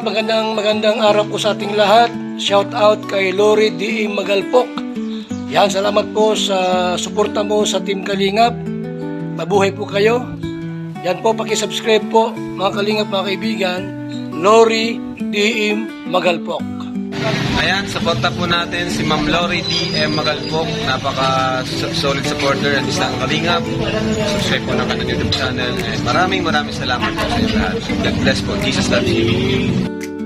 magandang araw po sa ating lahat. Shout out kay Lori D. Magalpok. Yan, salamat po sa suporta mo sa Team Kalingap. Mabuhay po kayo. Yan po, paki-subscribe po mga Kalingap, mga kaibigan. Lori D. Magalpok. Ayan, suporta po natin si Ma'am Lori D.M. Magalpok. Napaka-solid supporter at isang Kalingap. Subscribe po ng kanyang YouTube channel. And maraming salamat po sa inyo lahat. God bless po. Jesus loves you.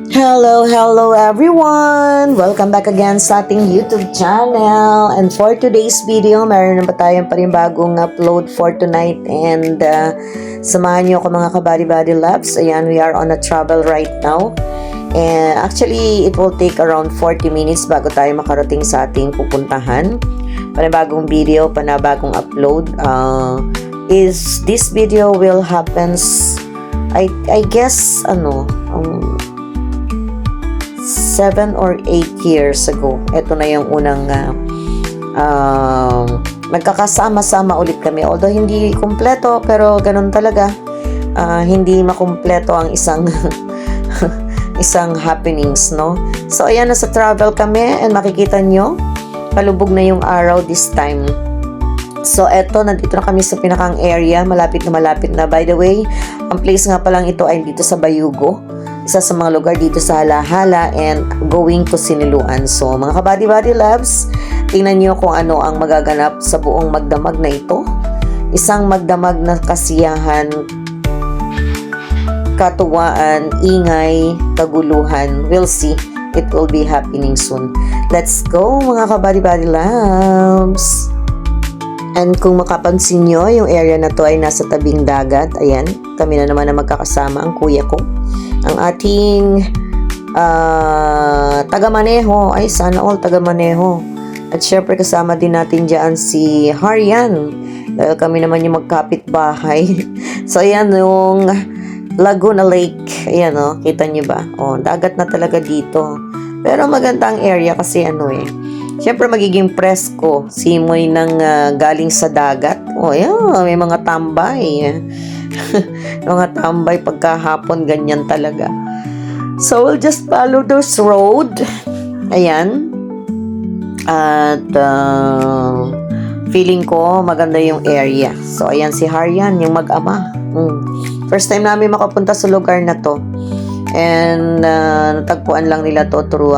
Hello everyone! Welcome back again sa ating YouTube channel. And for today's video, meron na ba tayong panibagong upload for tonight. And samahan niyo ako mga kabady-body loves. Ayan, we are on a travel right now. And actually, it will take around 40 minutes bago tayo makarating sa ating pupuntahan. Panibagong video, panibagong upload. This video will happens, I guess, 7 or 8 years ago. Ito na yung unang nagkakasama-sama ulit kami. Although hindi kumpleto, pero ganun talaga. Hindi makumpleto ang isang isang happenings, no? So, ayan, nasa travel kami and makikita nyo, palubog na yung araw this time. So, eto, nandito na kami sa pinakang area, malapit na. By the way, ang place nga palang ito ay dito sa Bayugo, isa sa mga lugar dito sa Halahala and going to Siniluan. So, mga kabady-body loves, tingnan nyo kung ano ang magaganap sa buong magdamag na ito. Isang magdamag na kasiyahan, katuwaan, ingay, kaguluhan. We'll see. It will be happening soon. Let's go, mga kabady-body loves! And kung makapansin nyo, yung area na to ay nasa tabing dagat. Ayan, kami na naman na magkakasama, ang kuya ko. Ang ating taga-maneho. Ay, sana all taga-maneho. At syempre kasama din natin dyan si Harian. Dahil kami naman yung magkapit-bahay. So, ayan yung Laguna Lake. Ayan, oh, kita nyo ba? Oh, dagat na talaga dito. Pero maganda ang area kasi syempre magiging presko. Simoy ng galing sa dagat. Oh, ayan, may mga tambay. Mga tambay pagkahapon, ganyan talaga. So, we'll just follow this road. Ayan. At feeling ko maganda yung area. So, ayan si Harian, yung mag-ama. First time namin makapunta sa lugar na to. And natagpuan lang nila to through,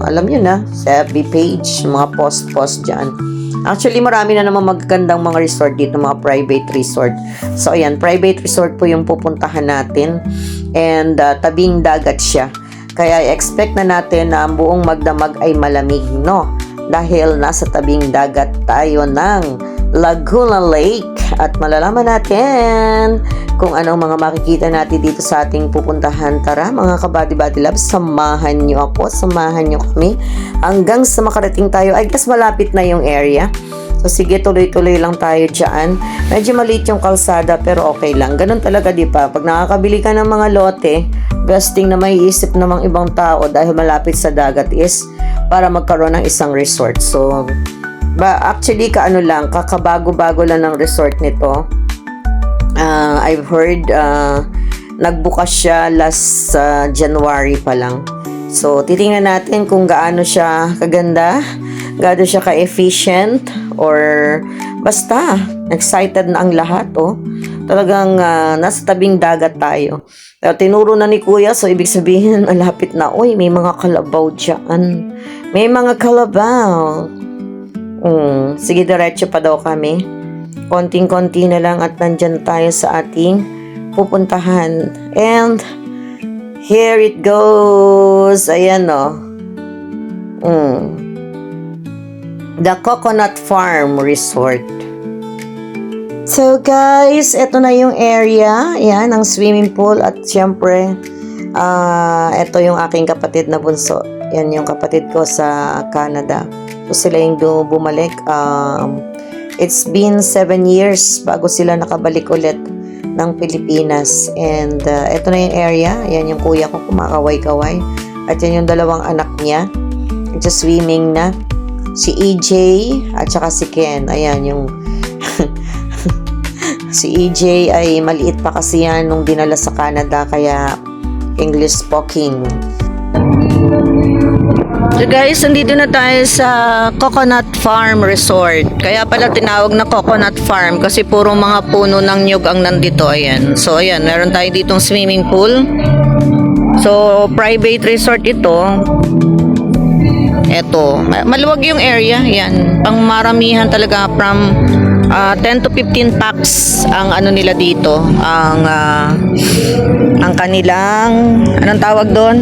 alam nyo na, sa FB page, mga post dyan. Actually, marami na naman magagandang mga resort dito, mga private resort. So, ayan, private resort po yung pupuntahan natin. And tabing dagat siya. Kaya expect na natin na ang buong magdamag ay malamig, no? Dahil nasa tabing dagat tayo ng Laguna Lake. At malalaman natin kung anong mga makikita natin dito sa ating pupuntahan. Tara, mga kabady-body loves, samahan nyo ako, samahan nyo kami hanggang sa makarating tayo. I guess malapit na yung area. So, sige, tuloy-tuloy lang tayo dyan. Medyo maliit yung kalsada, pero okay lang. Ganun talaga, di ba? Pag nakakabili ka ng mga lote, best thing na may isip namang ibang tao dahil malapit sa dagat is para magkaroon ng isang resort. So, actually, kakabago-bago lang ng resort nito. I've heard nagbukas siya last January pa lang. So, titingnan natin kung gaano siya kaganda, gaano siya ka-efficient, or basta, excited na ang lahat, oh. Talagang nasa tabing dagat tayo. Pero tinuro na ni Kuya, so ibig sabihin, malapit na. Uy, may mga kalabaw dyan. May mga kalabaw. Sige, diretso pa daw kami. Konting-konti na lang at nandyan tayo sa ating pupuntahan. And here it goes. Ayan, The Coconut Farm Resort. So guys, ito na yung area. Ayan, ang swimming pool. At syempre, ito yung aking kapatid na bunso. Yan yung kapatid ko sa Canada. So sila yung bumalik. It's been 7 years bago sila nakabalik ulit ng Pilipinas. And ito na yung area. Yan yung kuya ko kumakaway-kaway. At yan yung dalawang anak niya. Just swimming na. Si EJ at saka si Ken. Ayan yung si EJ ay maliit pa kasi yan nung dinala sa Canada. Kaya English speaking. So guys, nandito na tayo sa Coconut Farm Resort. Kaya pala tinawag na Coconut Farm kasi puro mga puno ng nyug ang nandito. Ayan. So ayan, meron tayo ditong swimming pool. So private resort ito. Eto, maluwag yung area. Yan, pang maramihan talaga from 10 to 15 packs ang ano nila dito. Ang kanilang, anong tawag doon?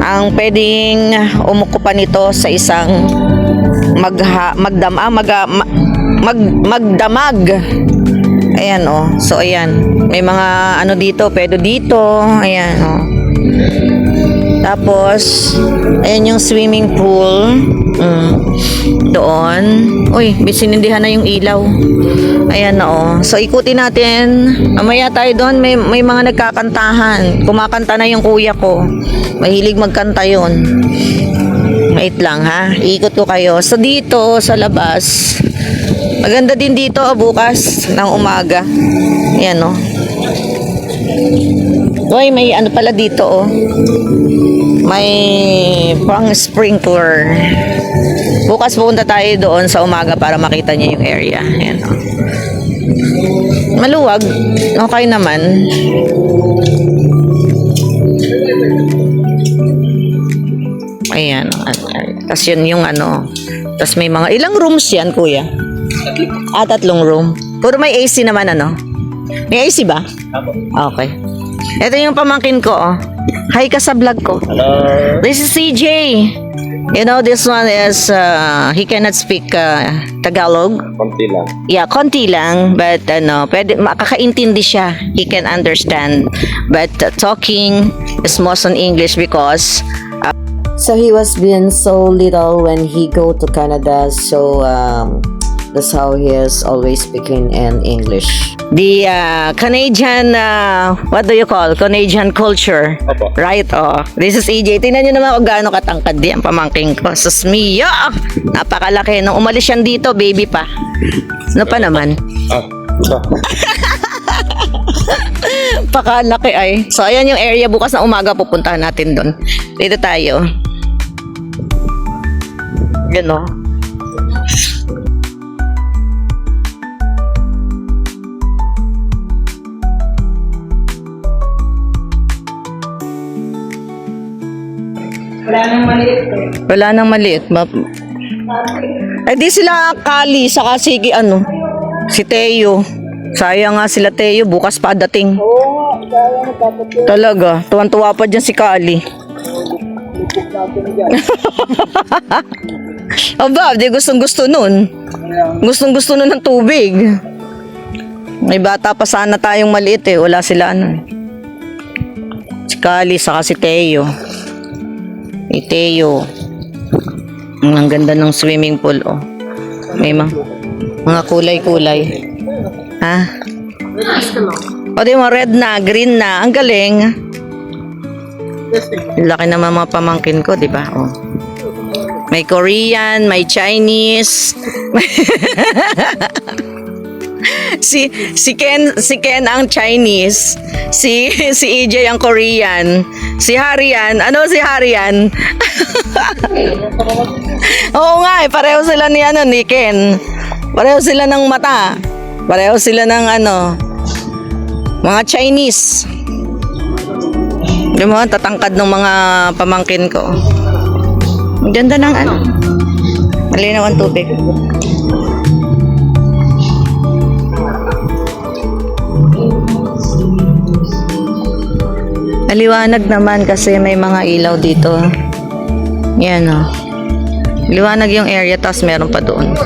Ang pwedeng umukupa nito sa isang magdamag. Ayan oh. So ayan, may mga ano dito, pwede dito. Ayan oh. Tapos ayan yung swimming pool. Doon. Uy, sinindihan na yung ilaw. Ayan na oh. So ikutin natin. Mamaya tayo doon, may mga nagkakantahan. Kumakanta na yung kuya ko. Mahilig magkanta yun. Wait lang ha. Ikot ko kayo. So dito sa labas, maganda din dito bukas ng umaga. Ayan oh. Uy, may ano pala dito oh. May pang sprinkler. Bukas pupunta tayo doon sa umaga para makita niya yung area. Ayan oh. Maluwag. Okay naman. Ayan. Tapos yun yung ano. Tapos may mga ilang rooms yan, kuya? 3 room. Puro may AC naman ano? May AC ba? Okay. Ito yung pamangkin ko oh. Hi ka sa vlog ko. Hello. This is CJ. You know, this one is, he cannot speak Tagalog. Konti lang. Yeah, konti lang. But, pwede, makakaintindi siya. He can understand. But talking is most on English because... so, he was being so little when he go to Canada. So, that's how he is always speaking in English. The Canadian, what do you call? Canadian culture. Opo. Right? Oh. This is EJ. Tingnan nyo naman kung gaano katangkad di ang pamangking ko. Sus Mia! Napakalaki. Nung umalis yan dito, baby pa. Ano pa naman? Pakalaki ay. So, ayan yung area. Bukas na umaga pupuntahan natin doon. Dito tayo. Yan o. Wala nang maliit. Ay di sila Kali saka si si Teo. Sayang nga sila Teo, bukas pa dating. Talaga, tuwan-tuwa pa dyan si Kali. Aba, di gustong-gusto nun. Gustong-gusto nun ng tubig. May bata pa sana tayong maliit eh, wala sila ano. Si Kali saka si Teo. Teo. Ang ganda ng swimming pool oh. May mga kulay-kulay. Ha? O di mo, red na, green na. Ang galing. Laki naman mga pamangkin ko, di ba? Oh. May Korean, may Chinese. si Ken ang Chinese. Si EJ ang Korean. Si Harian, ano si Harian? Oo nga eh, pareho sila ni Ken. Pareho sila ng mata. Pareho sila ng mga Chinese. Di mo, tatangkad ng mga pamangkin ko. Ang ganda ng malinaw ang tubig. Liwanag naman kasi may mga ilaw dito. Yan o. Liwanag yung area, tapos meron pa doon.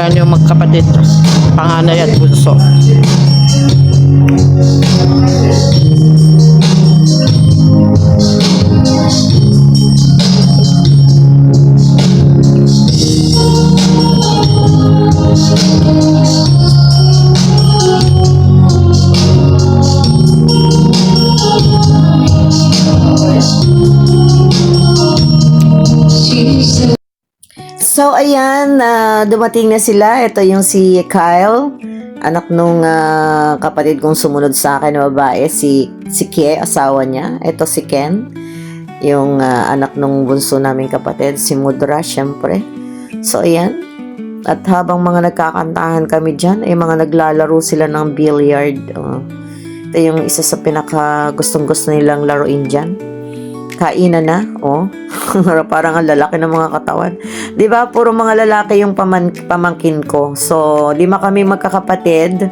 Ayan yung magkapatid. Panganay at bunso. So, ayan, dumating na sila. Ito yung si Kyle, anak nung kapatid kong sumunod sa akin na babae, si Kie, asawa niya. Ito si Ken, yung anak nung bunso naming kapatid, si Mudra, syempre. So, ayan. At habang mga nagkakantahan kami dyan, ay mga naglalaro sila ng billiard. Ito yung isa sa pinaka gustong-gusto nilang laruin dyan. Kainan na, parang ang lalaki ng mga katawan. 'Di ba? Puro mga lalaki yung pamangkin ko. So, 5 kami magkakapatid.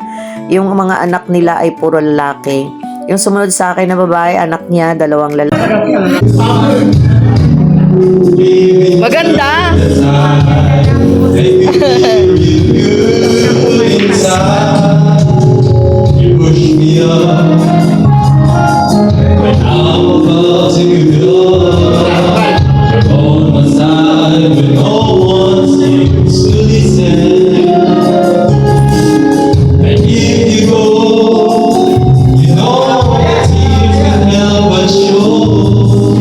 Yung mga anak nila ay puro lalaki. Yung sumunod sa akin na babae, anak niya, 2 lalaki. Maganda! You push me up when I'm about to give it up. You're on my side when no one seems to listen. And if you go, you know tears can help but show.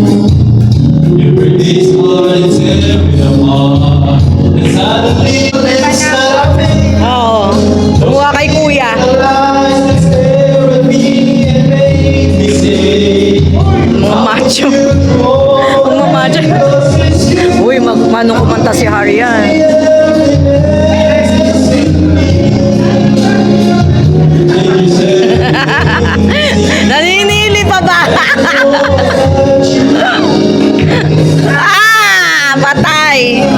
You break this heart and tear me apart. And suddenly let's stop it. Oo. Kumuha kay kuya. Mga macho. Mga macho. Uy, manong kumanta si Harian. Naninili pa ba? Patay! I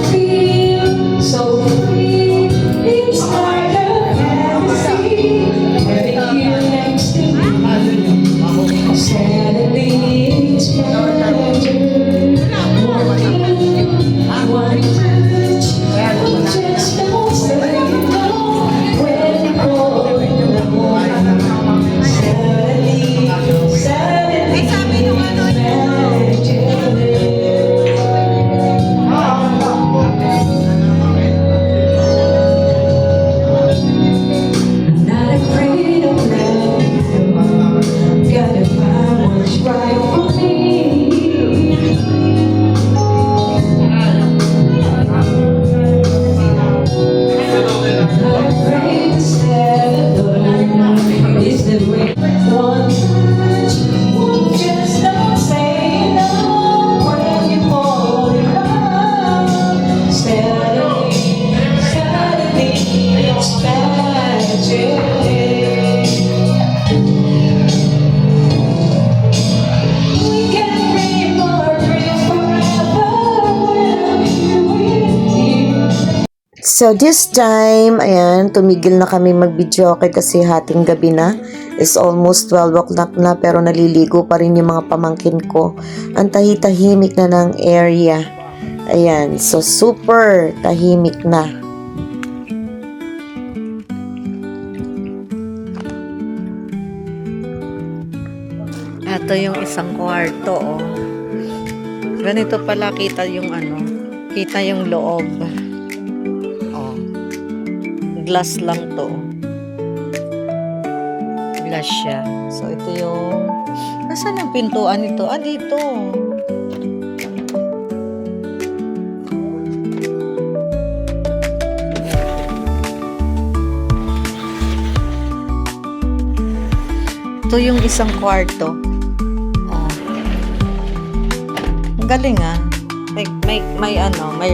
feel so free. It's like a fantasy. Having you next to me. Suddenly it's better. One touch, just don't say no. When you call suddenly, magic. I'm not afraid of love. Gotta find what's right for me. Not afraid to step alone. Is the way one touch, just don't say no when you fall in love. Suddenly, it's magic. We can dream our dreams forever when we're with you. So this time, ayan, tumigil na kami mag-video kasi hating gabi na. It's almost 12 o'clock na pero naliligo pa rin yung mga pamangkin ko. Ang tahimik na ng area. Ayan, so super tahimik na. Ito yung isang kwarto, oh. Ganito pala kita yung kita yung loob. Oh. Glass lang to. Glass siya. So, ito yung... Nasaan ang pintuan nito? Dito. Ito yung isang kwarto. Oh. Ang galing may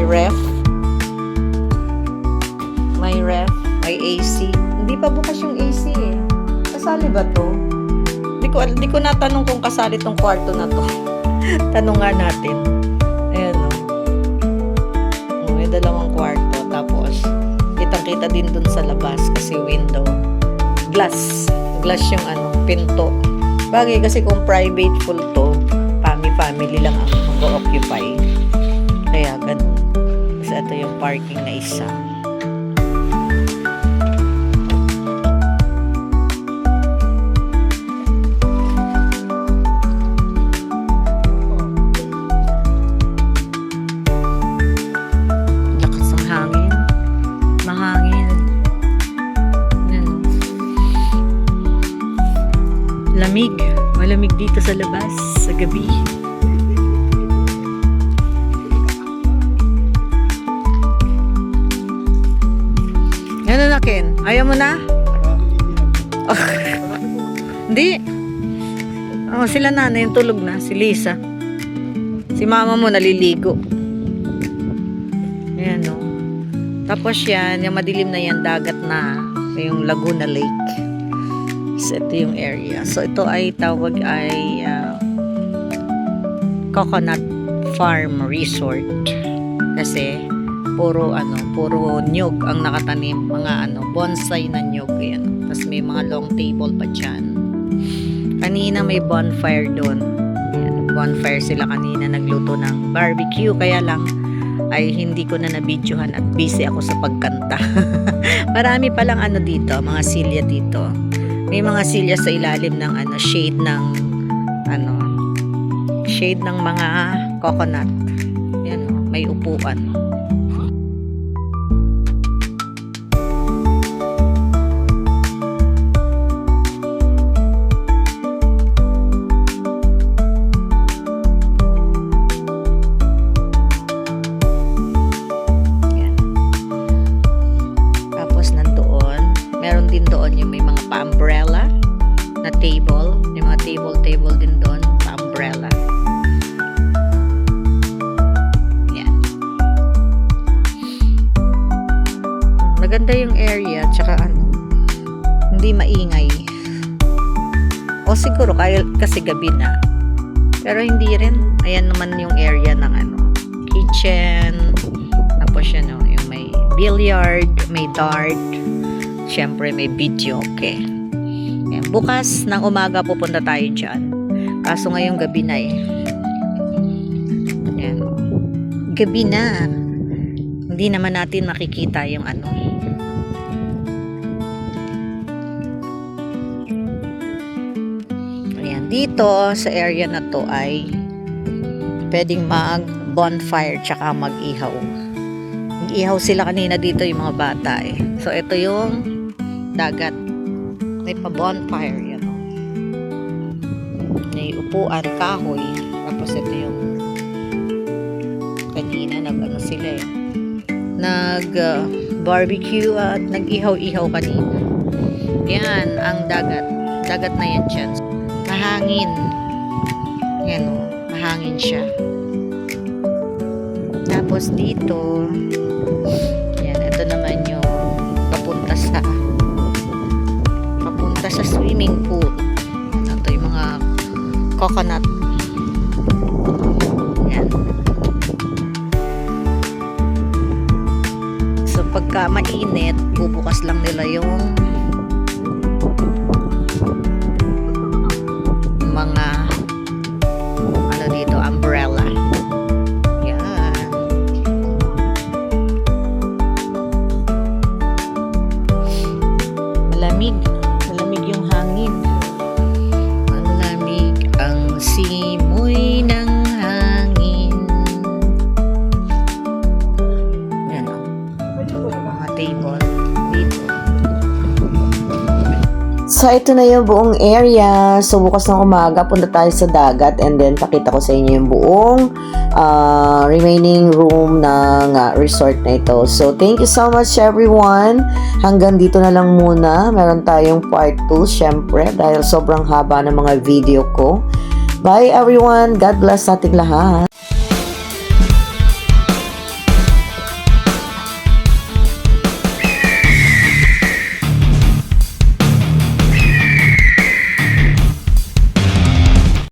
ref. May may ref, may AC. Hindi pa bukas yung AC eh. Kasali ba to? Di ko natanong kung kasali tong kwarto na to. Tanong nga natin. Ayan o. May dalawang kwarto. Tapos, kitang-kita din dun sa labas kasi window. Glass. Glass yung pinto. Bagay kasi kung private full to, family lang ang mag-occupy. Kaya ganun. Kasi ito yung parking na isa. Lakas ng hangin. Mahangin. Yan. Lamig. Malamig dito sa labas sa gabi. Ano na, Ken? Ayaw mo na? Oh. Hindi. Oh, sila nanay yung tulog na. Si Lisa. Si mama mo naliligo. Ayan, no. Tapos yan, yung madilim na yan, dagat na. Yung Laguna Lake. So, ito yung area. So, ito ay tawag ay Coconut Farm Resort. Kasi, puro nyug ang nakatanim. Mga bonsai na nyug. Ayan. Tapos may mga long table pa dyan. Kanina may bonfire doon. Ayan, bonfire sila kanina. Nagluto ng barbecue. Kaya lang, ay hindi ko na nabidyohan at busy ako sa pagkanta. Marami palang dito, mga silya dito. May mga silya sa ilalim ng shade ng shade ng mga coconut. Yan may upuan. Yan. Tapos nandoon, meron din doon yung may mga pa-umbrella na table. May mga table din doon, pa-umbrella. Yan. Maganda yung area, tsaka hindi maingay. O siguro kasi gabi na. Pero hindi rin. Ayan naman yung area ng kitchen. Tapos yung may billiard, may dart. Siyempre may video, okay. Ayan, bukas ng umaga pupunta tayo dyan. Kaso ngayong gabi na eh. Ayan. Gabi na. Hindi naman natin makikita yung Ayan, dito sa area na to ay pwedeng mag-bonfire tsaka mag-ihaw. Nag-ihaw sila kanina dito yung mga bata eh. So ito yung dagat. May pa-bonfire yan. May upuan, kahoy. Tapos ito yung kanina sila eh. Nag-barbecue at nag-ihaw-ihaw kanina. Yan ang dagat. Dagat na yan dyan. Mahangin. Yan mahangin siya. Tapos dito yan, ito naman yung papunta sa swimming pool. Ito yung mga coconut. Yan. So pagka mainit, bubukas lang nila yung mga dito, umbrella. Yan. Malamig yung hangin. Malamig ang simoy ng hangin. Yan mga table dito. So, ito na yung buong area. So, bukas ng umaga, punta tayo sa dagat and then pakita ko sa inyo yung buong remaining room ng resort na ito. So, thank you so much everyone. Hanggang dito na lang muna. Meron tayong part 2, syempre, dahil sobrang haba ng mga video ko. Bye everyone. God bless sa ating lahat.